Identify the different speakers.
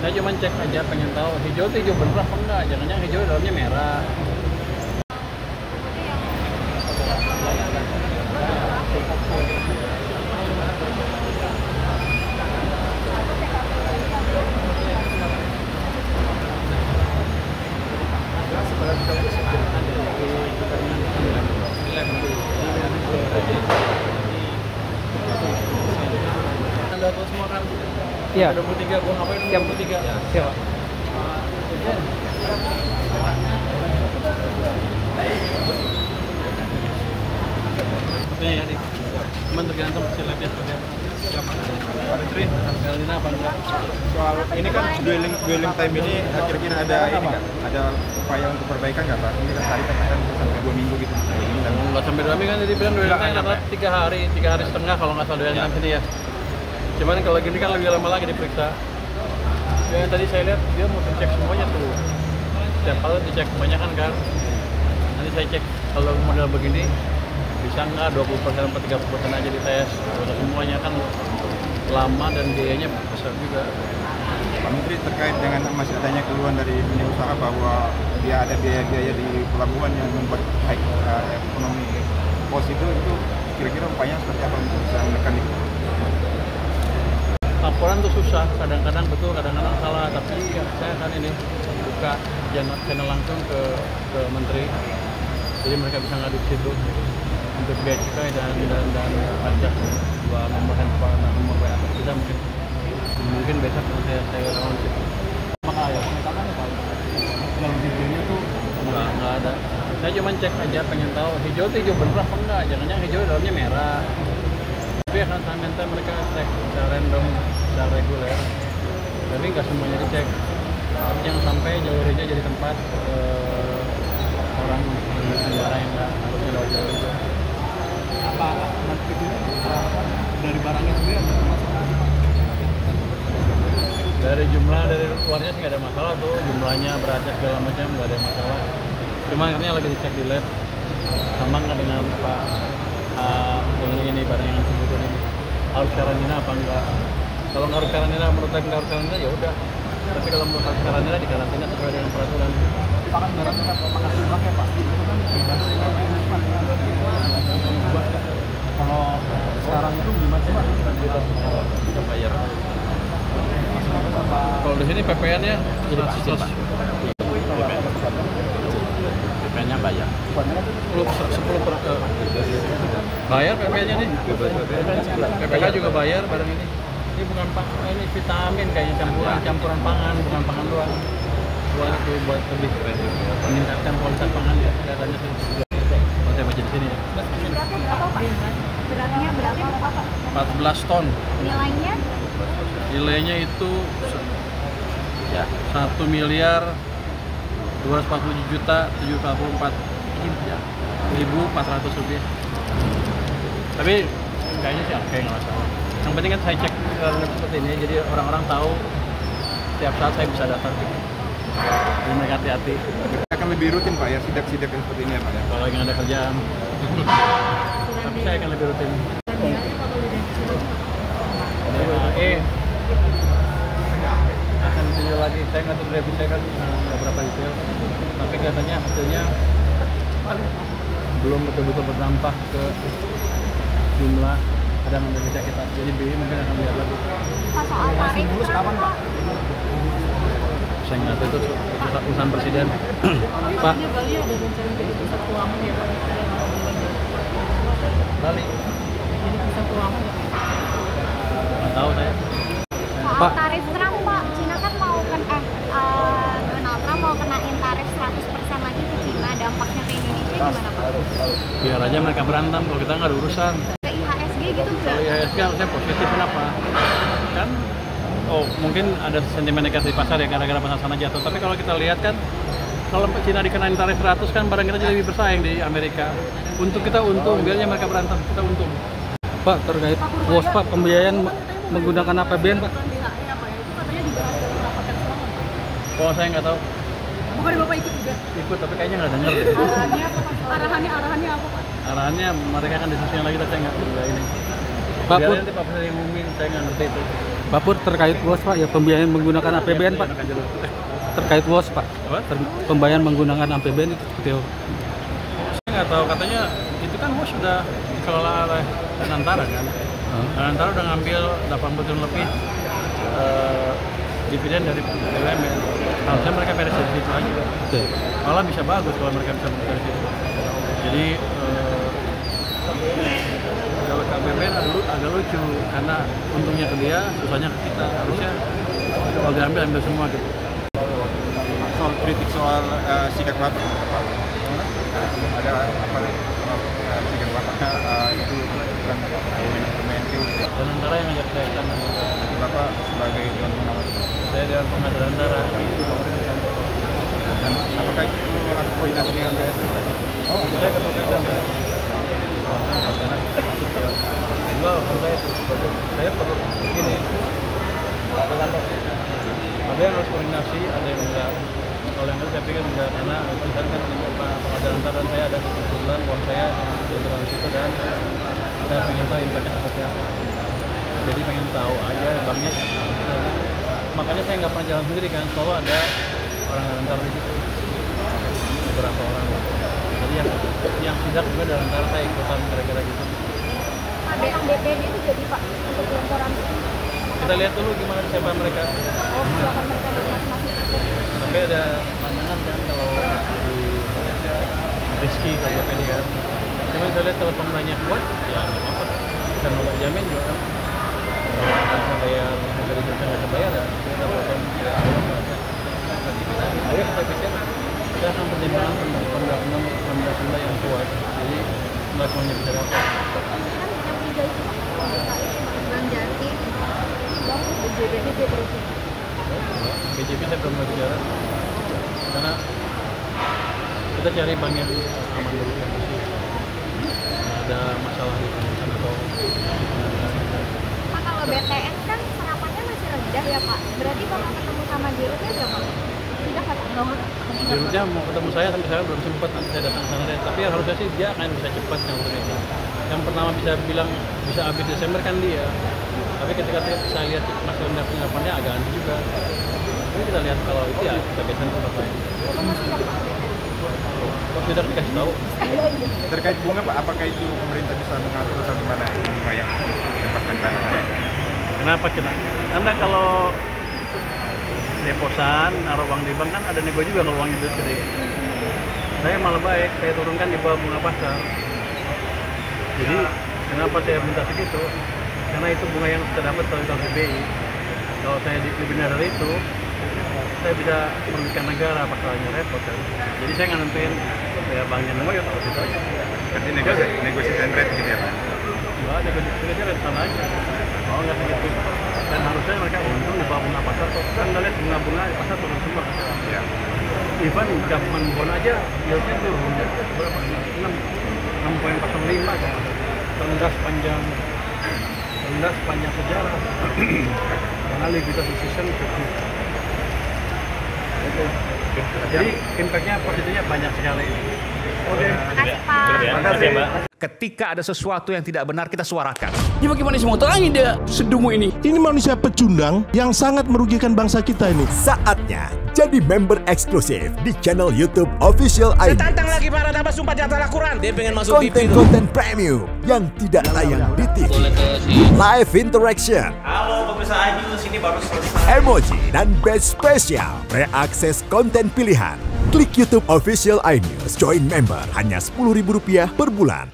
Speaker 1: Saya cuma cek aja, pengen tahu hijau itu hijau bener apa enggak, jangan-jangan hijau dalamnya merah. Anda tahu semua kan?
Speaker 2: Iya.
Speaker 1: 23, gua ngapain 23?
Speaker 2: Siap, Pak.
Speaker 1: Nih ya, cuman tergantung hasil labnya seperti apa. Tri, harganya apa enggak?
Speaker 3: Soal ini kan dwelling time ini kira-kira ada ini nggak? Ada upaya untuk perbaikan nggak Pak? Ini kan tadi katakan sampai 2 minggu gitu.
Speaker 1: Nggak sampai 2 minggu kan tadi bilang dwelling time rata 3 hari setengah kalau nggak salah dwelling time sini ya. Cuman kalau gini kan lebih lama lagi diperiksa. Ya tadi saya lihat dia mau dicek semuanya tuh. Setiap kali dicek kebanyakan kan. Nanti saya cek kalau model begini bisa nggak 20% atau 30% aja dites. Kalau semuanya kan lama dan biayanya besar juga.
Speaker 3: Pak Menteri, terkait dengan masih adanya keluhan dari dunia usaha bahwa dia ada biaya-biaya di pelabuhan yang membuat ekonomi pos itu kira-kira upaya seperti apa untuk bisa menekan itu?
Speaker 1: Laporan tuh susah, kadang-kadang betul, kadang-kadang salah, tapi saya kan ini buka channel langsung ke Menteri, jadi mereka bisa ngadu situ untuk biaya cukai dan pajak. Dua nomor handphone, nomor WA kita mungkin besok saya lawan situ. Maka ya pengetahuan apa? Kalau videonya tuh nggak ada. Saya cuma cek aja, pengen tahu hijau itu hijau bener apa enggak, jangan-jangan hijau dalamnya merah. Tapi akan sampai mereka cek secara random, secara reguler, tapi nggak semuanya dicek. Jangan sampai jalur hijau jadi tempat orang barang yang nggak harusnya lewat jalur hijau. Apa itu dari barangnya sendiri atau masalah? Dari jumlah dari luarnya sih nggak ada masalah tuh, jumlahnya beratnya segala macam nggak ada masalah. Cuma akhirnya lagi dicek di lab, sama nggak dengan Pak ini barang yang disebutkan ini harus karantina apa enggak. Kalau nggak harus karantina, menurut saya nggak harus karantina ya udah, tapi kalau menurut harus karantina di karantina sesuai dengan peraturan. Pakan barangnya kan pakai surat ya Pak, itu kan bebas. Kalau sekarang itu gimana sih Pak? Kita bayar. Kalau di sini PPN-nya jadi sistem Pak. PPN-nya bayar. 10% bayar PPN-nya nih. PPK juga bayar barang ini. Ini bukan ini vitamin kayaknya campuran pangan, bukan pangan doang. Buat itu buat lebih meningkatkan kualitas pangan ya. Katanya sih. Kalau saya baca di sini ya.
Speaker 4: Beratnya berapa Pak?
Speaker 1: 14 ton.
Speaker 4: Nilainya?
Speaker 1: Nilainya itu ya 1 miliar 247 juta 744 1.400 rupiah. Tapi kayaknya sih oke, nggak masalah. Yang penting kan saya cek seperti ini, jadi orang-orang tahu setiap saat saya bisa datang. Jadi mereka hati-hati.
Speaker 3: Akan lebih rutin Pak ya sidak-sidak yang seperti ini ya Pak ya?
Speaker 1: Kalau lagi nggak ada kerjaan. Tapi saya akan lebih rutin. Akan video lagi, saya nggak tahu review saya kan beberapa detail, tapi katanya hasilnya belum betul-betul berdampak ke jumlah cadangan devisa kita. Jadi BI mungkin akan lihat lagi.
Speaker 4: Soal tarif
Speaker 1: Kapan Pak? Saya nggak tahu, itu urusan presiden. Pak.
Speaker 4: Bali ada rencana jadi pusat keuangan ya Pak?
Speaker 1: Bali.
Speaker 4: Jadi pusat keuangan ya Pak?
Speaker 1: Nggak tahu saya.
Speaker 4: Soal tarif Trump Pak, Cina kan mau Donald Trump mau kenain tarif 100% lagi ke Cina, dampaknya ke Indonesia gimana Pak?
Speaker 1: Biar aja mereka berantem, kalau kita nggak ada urusan.
Speaker 4: Ke IHSG gitu nggak?
Speaker 1: Kalau IHSG harusnya positif, kenapa? Kan, mungkin ada sentimen negatif di pasar ya, gara-gara pasar sana jatuh. Tapi kalau kita lihat kan, kalau Cina dikenain tarif 100 kan barang kita jadi lebih bersaing di Amerika. Untuk kita untung, biarnya mereka berantem, kita untung.
Speaker 2: Pak, terkait bos Pak, pembiayaan menggunakan APBN Pak?
Speaker 1: Oh, saya nggak tahu.
Speaker 4: Bukan Bapak ikut juga?
Speaker 1: Ikut, tapi kayaknya nggak denger deh.
Speaker 4: Arahannya apa Pak? Arahannya apa Pak?
Speaker 1: Arahannya mereka kan diskusinya lagi, tapi saya nggak ini.
Speaker 2: Pak,
Speaker 1: Biarin nanti Pak Presiden yang ngumumin, saya nggak ngerti itu.
Speaker 2: Pak Pur, terkait WOS Pak, ya pembiayaan menggunakan APBN Pak. Terkait WOS Pak, pembayaran menggunakan APBN itu seperti apa?
Speaker 1: Saya nggak tahu, katanya itu kan WOS sudah dikelola oleh Danantara kan. Danantara udah ngambil 80 triliun lebih dividen dari BUMN. Harusnya mereka beres dari situ aja.
Speaker 2: Oke.
Speaker 1: Malah bisa bagus kalau mereka bisa beres dari situ. Jadi kalau KBBN agak lucu karena untungnya ke dia, susahnya ke kita. Harusnya kalau diambil ambil semua gitu.
Speaker 3: Soal kritik soal sikap Bapak, ada apa sikap Bapaknya itu bukan manajemen itu.
Speaker 1: Dan antara yang ngajak saya kan
Speaker 3: Bapak sebagai dewan pengawas.
Speaker 1: saya Dewan Pengawas Danantara.
Speaker 3: Dan apakah itu ada koordinasi dengan BSN?
Speaker 1: Oh, saya ketua BSN. Enggak, saya perlu begini. Ada yang harus koordinasi, ada yang enggak. Kalau yang itu saya pikir enggak, karena kita kan pengajar antar dan saya ada kebetulan uang saya di situ dan saya pengen tahu impactnya seperti apa. Jadi pengen tahu aja banknya. Makanya saya nggak pernah jalan sendiri kan, selalu ada orang antar di situ. Beberapa orang. Jadi yang tidak juga dari antara saya ikutan kira-kira gitu.
Speaker 4: Ada yang BPD itu jadi Pak untuk gelontoran.
Speaker 1: Kita lihat dulu gimana siapa mereka.
Speaker 4: Oh, silakan mereka masing-masing.
Speaker 1: Tapi ada pandangan kan kalau di Rizky kalau BPD kan. Cuma saya lihat kalau pemainnya kuat, ya nggak apa-apa. Kan nggak jamin juga kan. Kalau bisa bayar dari kita nggak bayar ya kita potong. Ayo kita pikir kita akan pertimbangan pemda yang kuat. Jadi nggak semuanya bisa dapat. BJP saya belum bicara karena kita cari bank yang aman dulu kan. Ada masalah di pengurusan atau
Speaker 4: Pak, kalau BTN kan serapannya masih rendah ya Pak. Berarti kalau ketemu sama dirutnya berapa? Tidak Pak,
Speaker 1: dirutnya mau ketemu saya sampai sekarang belum sempat, nanti saya datang ke sana deh. Tapi harusnya sih dia akan bisa cepat yang itu. Yang pertama bisa bilang bisa habis Desember kan dia. Tapi ketika saya lihat masih rendah penyerapannya agak aneh juga. Tapi kita lihat kalau itu ya kita biasa tempat lain. Kok tidak dikasih tahu?
Speaker 3: Terkait bunga Pak, apakah itu pemerintah bisa mengatur bagaimana bunga yang dapatkan tanah?
Speaker 1: Kenapa kita? Karena kalau deposan, naruh uang di bank kan ada nego juga kalau uangnya gede. Saya malah baik, saya turunkan di bawah bunga pasar. Jadi kenapa saya minta segitu? Karena itu bunga yang kita dapat dari Bank BBI. Kalau saya lebih dari itu, saya bisa merugikan negara, pasalnya repot kan. Jadi saya nggak nentuin ya banknya nemu ya tahu situ aja.
Speaker 3: Berarti negosiasi rate gitu ya Pak?
Speaker 1: Enggak, negosiasi rate sana aja. Oh nggak segitu. Dan harusnya mereka untung di bawah bunga pasar. Kok kan nggak lihat bunga-bunga di pasar turun semua.
Speaker 3: Ya.
Speaker 1: Even government bond aja yieldnya turun berapa? 6,05 kan. Terendah sepanjang sejarah. Karena likuiditas season cukup. Jadi impactnya positifnya banyak sekali. Oke.
Speaker 4: Makasih Pak.
Speaker 1: Makasih Mbak.
Speaker 5: Ketika ada sesuatu yang tidak benar, kita suarakan.
Speaker 2: Ya bagaimana semua terangin dia sedungu ini?
Speaker 6: Ini manusia pecundang yang sangat merugikan bangsa kita ini.
Speaker 7: Saatnya jadi member eksklusif di channel YouTube Official ID.
Speaker 5: Tantang lagi para tambah sumpah di atas Al-Quran. Dia pengen masuk TV.
Speaker 7: Konten premium yang tidak tayang di TV. Live interaction.
Speaker 5: Halo pemirsa iNews, ini baru selesai.
Speaker 7: Emoji dan badge spesial. Reakses konten pilihan. Klik YouTube Official iNews. Join member hanya Rp10.000 per bulan.